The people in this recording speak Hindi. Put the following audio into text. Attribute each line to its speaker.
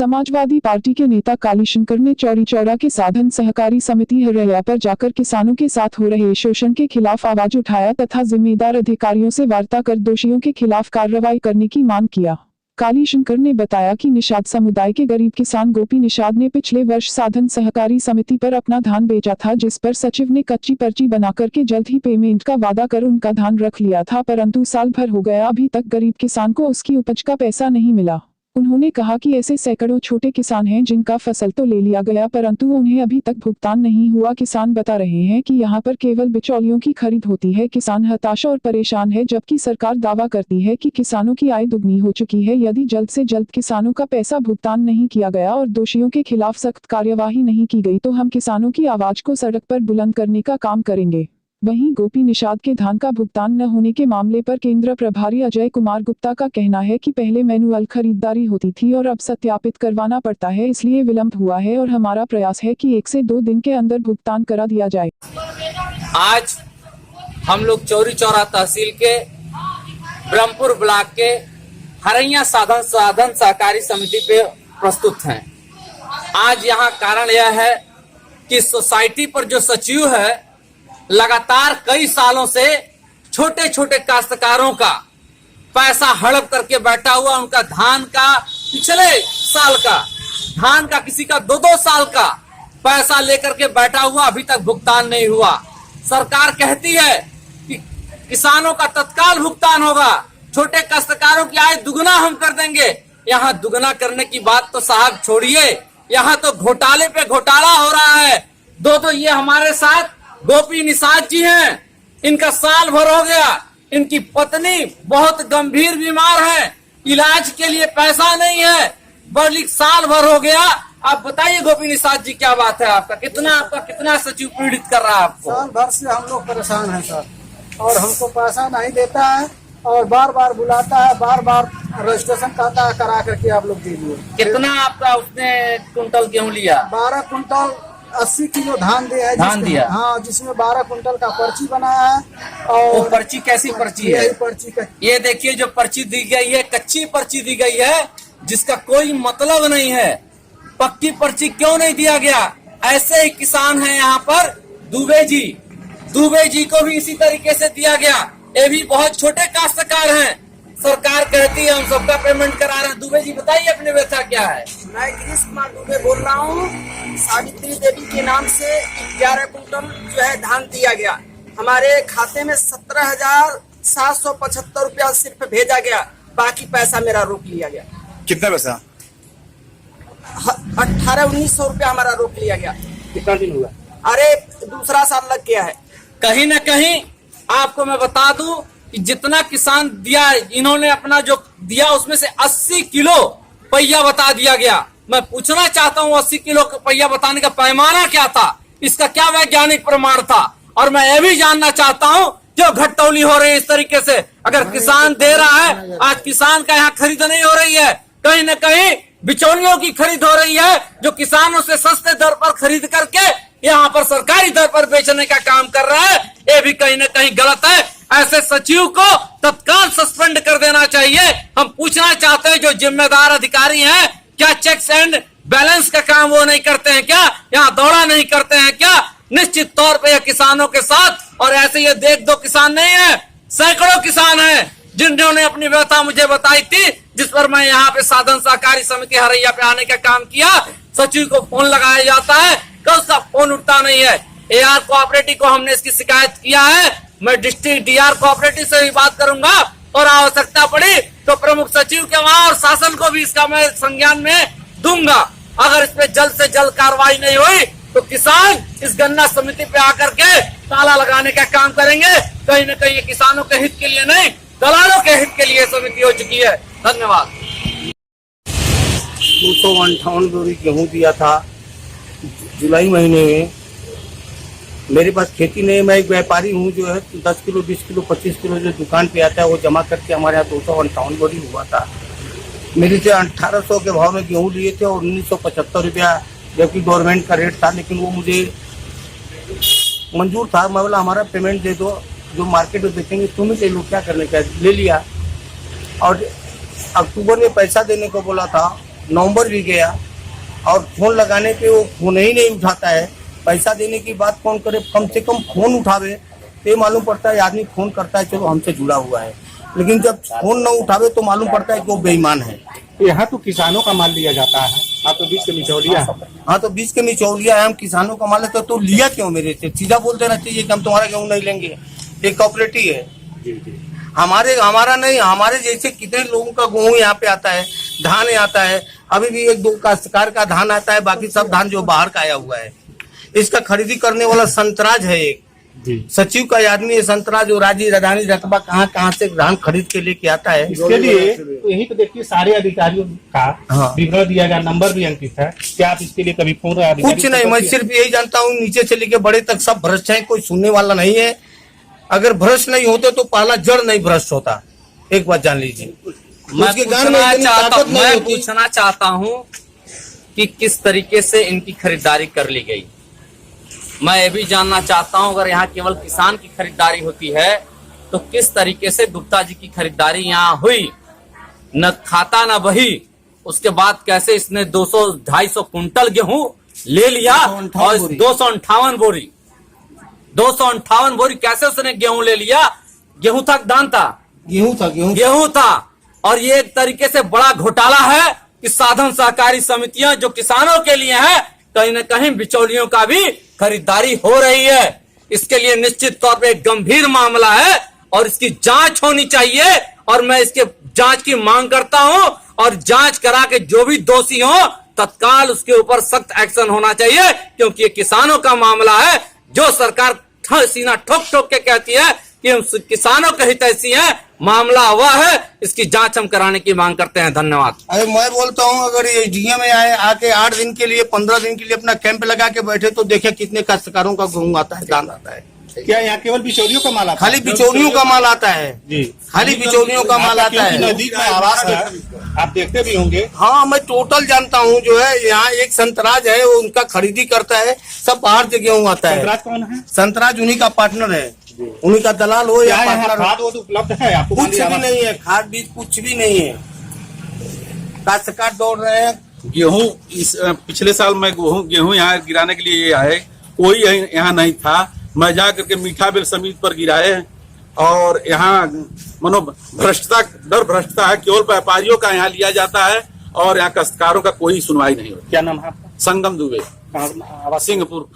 Speaker 1: समाजवादी पार्टी के नेता कालीशंकर ने चौरी चौरा के साधन सहकारी समिति हरैया पर जाकर किसानों के साथ हो रहे शोषण के खिलाफ आवाज उठाया तथा जिम्मेदार अधिकारियों से वार्ता कर दोषियों के खिलाफ कार्रवाई करने की मांग किया। कालीशंकर ने बताया कि निषाद समुदाय के गरीब किसान गोपी निषाद ने पिछले वर्ष साधन सहकारी समिति पर अपना धान बेचा था, जिस पर सचिव ने कच्ची पर्ची बनाकर के जल्द ही पेमेंट का वादा कर उनका धान रख लिया था, परंतु साल भर हो गया अभी तक गरीब किसान को उसकी उपज का पैसा नहीं मिला। उन्होंने कहा कि ऐसे सैकड़ों छोटे किसान हैं जिनका फसल तो ले लिया गया परंतु उन्हें अभी तक भुगतान नहीं हुआ। किसान बता रहे हैं कि यहाँ पर केवल बिचौलियों की खरीद होती है। किसान हताश और परेशान है, जबकि सरकार दावा करती है कि किसानों की आय दुगनी हो चुकी है। यदि जल्द से जल्द किसानों का पैसा भुगतान नहीं किया गया और दोषियों के खिलाफ सख्त कार्यवाही नहीं की गई तो हम किसानों की आवाज को सड़क पर बुलंद करने का काम करेंगे। वहीं गोपी निषाद के धान का भुगतान न होने के मामले पर केंद्र प्रभारी अजय कुमार गुप्ता का कहना है कि पहले मैनुअल खरीदारी होती थी और अब सत्यापित करवाना पड़ता है, इसलिए विलंब हुआ है और हमारा प्रयास है कि 1 से 2 दिन के अंदर भुगतान करा दिया जाए।
Speaker 2: आज हम लोग चौरी चौरा तहसील के ब्रह्मपुर ब्लॉक के हरैया साधन सहकारी समिति पे प्रस्तुत हैं। आज यहाँ कारण यह है कि सोसाइटी पर जो सचिव है लगातार कई सालों से छोटे छोटे काश्तकारों का पैसा हड़प करके बैठा हुआ, उनका धान का पिछले साल का धान का किसी का 2-2 साल का पैसा लेकर के बैठा हुआ, अभी तक भुगतान नहीं हुआ। सरकार कहती है कि किसानों का तत्काल भुगतान होगा, छोटे काश्तकारों की आय दुगना हम कर देंगे। यहाँ दुगना करने की बात तो साहब छोड़िए, यहाँ तो घोटाले पे घोटाला हो रहा है। तो ये हमारे साथ गोपी निषाद जी हैं, इनका साल भर हो गया, इनकी पत्नी बहुत गंभीर बीमार है, इलाज के लिए पैसा नहीं है, बल्कि साल भर हो गया। आप बताइए गोपी निषाद जी क्या बात है, आपका कितना सचिव पीड़ित कर रहा है आपको?
Speaker 3: साल भर से हम लोग परेशान हैं सर, और हमको पैसा नहीं देता है और बार बार बुलाता है, बार बार रजिस्ट्रेशन कहता है करा करके आप लोग दीजिए।
Speaker 2: कितना आपका उसने कुंटल गेहूं लिया?
Speaker 3: 12 कुंटल 80 किलो धान दिया है।
Speaker 2: धान दिया?
Speaker 3: हाँ, जिसमें 12 कुंटल का पर्ची बनाया है। और
Speaker 2: वो पर्ची कैसी पर्ची है?
Speaker 3: पर्ची का ये
Speaker 2: देखिए, जो पर्ची दी गई है कच्ची पर्ची दी गई है, जिसका कोई मतलब नहीं है। पक्की पर्ची क्यों नहीं दिया गया? ऐसे ही किसान है यहाँ पर दुबे जी को भी इसी तरीके से दिया गया। ये भी बहुत छोटे काश्तकार हैं। सरकार कहती है हम सबका पेमेंट करा रहे हैं। दुबे जी बताइए अपने व्यथा क्या है?
Speaker 4: मैं गिरीश कुमार दुबे बोल रहा हूँ। सावित्री देवी के नाम से 11 कुंटल जो है धान दिया गया, हमारे खाते में 17,775 रुपया सिर्फ भेजा गया, बाकी पैसा मेरा रोक लिया गया।
Speaker 5: कितना पैसा?
Speaker 4: 1800-1900 रुपया हमारा रोक लिया गया।
Speaker 5: कितना दिन हुआ?
Speaker 4: अरे दूसरा साल लग गया है।
Speaker 2: कहीं न कहीं आपको मैं बता दूं कि जितना किसान दिया, इन्होंने अपना जो दिया उसमें से 80 किलो पहिया बता दिया गया। मैं पूछना चाहता हूं 80 किलो पहिया बताने का पैमाना क्या था, इसका क्या वैज्ञानिक प्रमाण था? और मैं ये भी जानना चाहता हूं जो घटतौली हो रही है इस तरीके से। अगर किसान दे रहा है, आज किसान का यहाँ खरीद नहीं हो रही है, कहीं न कहीं बिचौलियों की खरीद हो रही है, जो किसानों से सस्ते दर पर खरीद करके यहाँ पर सरकारी दर पर बेचने का काम कर रहा है। ये भी कहीं न कहीं गलत है। ऐसे सचिव को तत्काल सस्पेंड कर देना चाहिए। हम पूछना चाहते हैं जो जिम्मेदार अधिकारी हैं, क्या चेक्स एंड बैलेंस का काम वो नहीं करते हैं क्या? यहाँ दौड़ा नहीं करते हैं क्या? निश्चित तौर पे ये किसानों के साथ, और ऐसे ये देख दो किसान नहीं है, सैकड़ों किसान हैं जिन्होंने अपनी व्यथा मुझे बताई थी, जिस पर मैं यहाँ पे साधन सहकारी समिति हरैया पे आने का काम किया। सचिव को फोन लगाया जाता है, कल उसका फोन उठता नहीं है। AR कोऑपरेटिव को हमने इसकी शिकायत किया है। मैं डिस्ट्रिक्ट DR कोऑपरेटिव से भी बात करूंगा और आवश्यकता पड़ी तो प्रमुख सचिव के वहां और शासन को भी इसका मैं संज्ञान में दूंगा। अगर इस पे जल्द से जल्द कार्रवाई नहीं हुई तो किसान इस गन्ना समिति पे आकर के ताला लगाने का काम करेंगे। कहीं न कहीं किसानों के हित के लिए नहीं, दलालों के हित के लिए समिति हो चुकी है। धन्यवाद।
Speaker 6: 258 बोरी गेहूँ दिया था जुलाई महीने में। मेरे पास खेती नहीं, मैं एक व्यापारी हूँ जो है 10 किलो 20 किलो 25 किलो जो दुकान पे आता है वो जमा करके हमारे यहाँ 258 बोरी हुआ था। मेरे से 1800 के भाव में गेहूँ लिए थे और 1975 रुपया जबकि गवर्नमेंट का रेट था, लेकिन वो मुझे मंजूर था। मैं बोला हमारा पेमेंट दे दो, जो मार्केट में बेचेंगे तुम ही ले लो, क्या करने का। ले लिया और अक्टूबर में पैसा देने को बोला था नवंबर भी गया और फोन लगाने पे वो फोन ही नहीं उठाता है। पैसा देने की बात कौन करे, कम से कम फोन उठावे तो मालूम पड़ता है आदमी फोन करता है चलो हमसे जुड़ा हुआ है, लेकिन जब फोन न उठावे तो मालूम पड़ता है कि वो बेईमान है।
Speaker 5: यहाँ तो किसानों का माल लिया जाता है, आप तो बीच के मिचौलिया।
Speaker 6: हाँ तो बीच के मिचौलिया है, हम किसानों का माल है तो लिया क्यों मेरे से? सीधा बोल देना चाहिए कि हम तुम्हारा गेहूँ नहीं लेंगे, ये कोऑपरेटिव है। हमारा नहीं, हमारे जैसे कितने लोगों का गेहूँ यहाँ पे आता है, धान आता है, अभी भी 1-2 काश्तकार का धान आता है, बाकी सब धान जो बाहर का आया हुआ है। इसका खरीदी करने वाला संतराज है एक सचिव का आदमी है, संतराज जो राजी रदानी रतबा कहाँ से धान खरीद के लेके आता है।
Speaker 5: इसके लिए तो यही तो देखिए सारे अधिकारियों का विवरण दिया गया, नंबर भी अंकित है। क्या आप इसके लिए कभी फोन?
Speaker 6: कुछ नहीं, मैं सिर्फ यही जानता हूँ नीचे से लेके बड़े तक सब भ्रष्ट है, कोई सुनने वाला नहीं है। अगर भ्रष्ट नहीं होते तो पहला जड़ नहीं भ्रष्ट होता, एक बात जान लीजिए।
Speaker 2: मैं पूछना चाहता हूँ कि किस तरीके से इनकी खरीदारी कर ली गई। मैं ये भी जानना चाहता हूँ अगर यहाँ केवल किसान की खरीदारी होती है तो किस तरीके से गुप्ता जी की खरीदारी यहाँ हुई, न खाता न बही। उसके बाद कैसे इसने 200-250 कुंटल गेहूं ले लिया और 258 बोरी कैसे उसने गेहूं ले लिया? गेहूं था, धान था, गेहूं था। और ये एक तरीके से बड़ा घोटाला है कि साधन सहकारी समितियां जो किसानों के लिए है, कहीं न कहीं बिचौलियों का भी खरीदारी हो रही है। इसके लिए निश्चित तौर पे एक गंभीर मामला है और इसकी जांच होनी चाहिए और मैं इसके जांच की मांग करता हूं और जांच करा के जो भी दोषी हो तत्काल उसके ऊपर सख्त एक्शन होना चाहिए, क्योंकि ये किसानों का मामला है। जो सरकार सीना ठोक ठोक के कहती है कि हम किसानों के हितैषी हैं, मामला हुआ है, इसकी जांच हम कराने की मांग करते हैं। धन्यवाद।
Speaker 6: अरे मैं बोलता हूँ अगर ये डीएम में आए आके 8 दिन के लिए 15 दिन के लिए अपना कैंप लगा के बैठे तो देखे कितने काश्तकारों का गेहूं आता है, धान आता है।
Speaker 5: क्या यहाँ केवल बिचौलियों का माल आता है?
Speaker 6: खाली बिचौलियों का माल आता है जी, खाली बिचौलियों का माल आता है।
Speaker 5: नजदीक में आवास है, आप देखते भी होंगे।
Speaker 6: हाँ मैं टोटल जानता हूँ, जो है यहाँ एक संतराज है वो उनका खरीदी करता है, सब बाहर से गेहूँ आता है।
Speaker 5: संतराज कौन है?
Speaker 6: संतराज उन्हीं का पार्टनर है, उन्हीं का दलाल हो या पार्टनर।
Speaker 5: खाद उपलब्ध है आपको?
Speaker 6: कुछ भी नहीं है, खाद बीज कुछ भी नहीं है। काश्तकार दौड़ रहे हैं।
Speaker 7: गेहूं इस पिछले साल मैं गेहूं यहाँ गिराने के लिए आए, कोई यहाँ नहीं था। मैं जा करके मीठा बिल समिति पर गिराए और यहाँ मनो भ्रष्टता है, केवल व्यापारियों का यहाँ लिया जाता है और यहाँ काश्तकारों का कोई सुनवाई नहीं होती।
Speaker 5: क्या नाम है आपका?
Speaker 7: संगम दुबे, सिंहपुर।